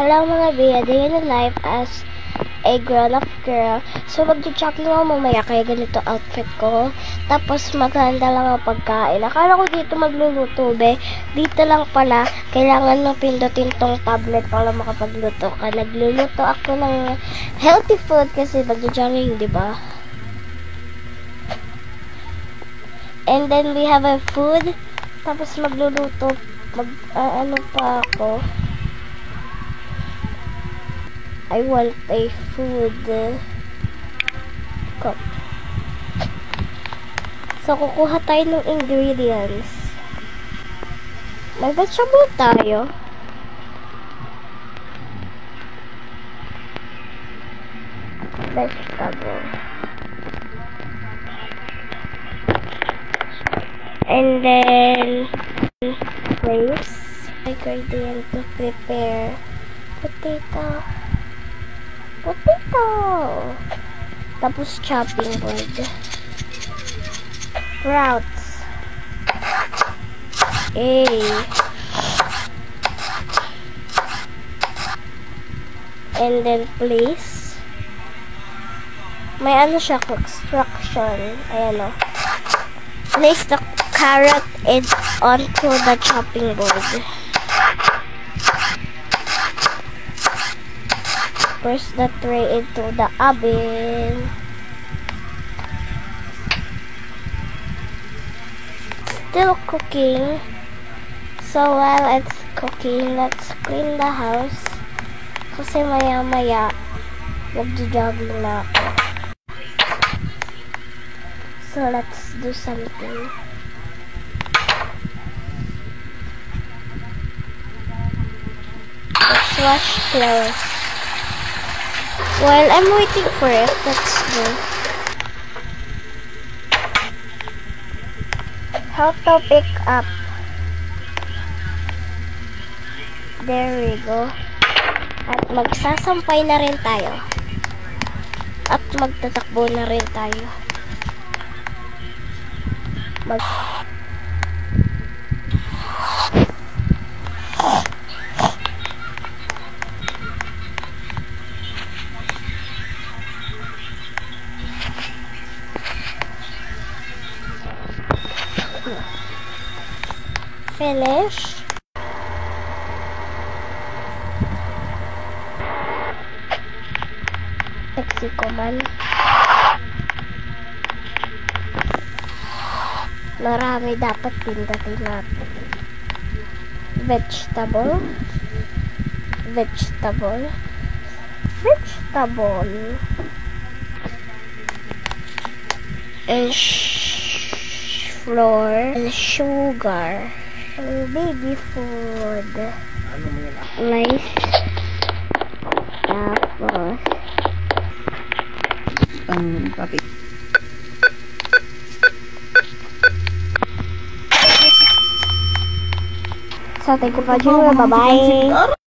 Hello mga Bea, day in the life as a grown-up girl. So mag-jogging ako mamaya kaya ganito outfit ko. Tapos maghanda lang ang pagkain. Akala ko dito magluluto be. Dito lang pala, kailangan mo pindutin tong tablet para makapagluto ka. Nagluluto ako ng healthy food kasi mag-jogging, di ba? And then we have a food. Tapos magluluto. Ano pa ako? I want a food cup. So, kukuha tayo ng ingredients. May vegetable tayo. Vegetable. And then, place. Ingredient to prepare potato. Tapos chopping board. Sprouts. And then place. May ano siya, construction. Ayan o. Place the carrot onto the chopping board. Press the tray into the oven. Still cooking. So while it's cooking, let's clean the house. Kasi maya-maya, magjo-jogging na ako. So let's do something. Let's wash clothes. While I'm waiting for it, let's go. How to pick up. There we go. At magsasampay na rin tayo. At magtatakbo na rin tayo. Finish. Mexico man. Marami dapat pindatin natin. Vegetable. And flour and sugar. Baby food. Rice. Tapos papi. So, thank you for watching. Bye-bye.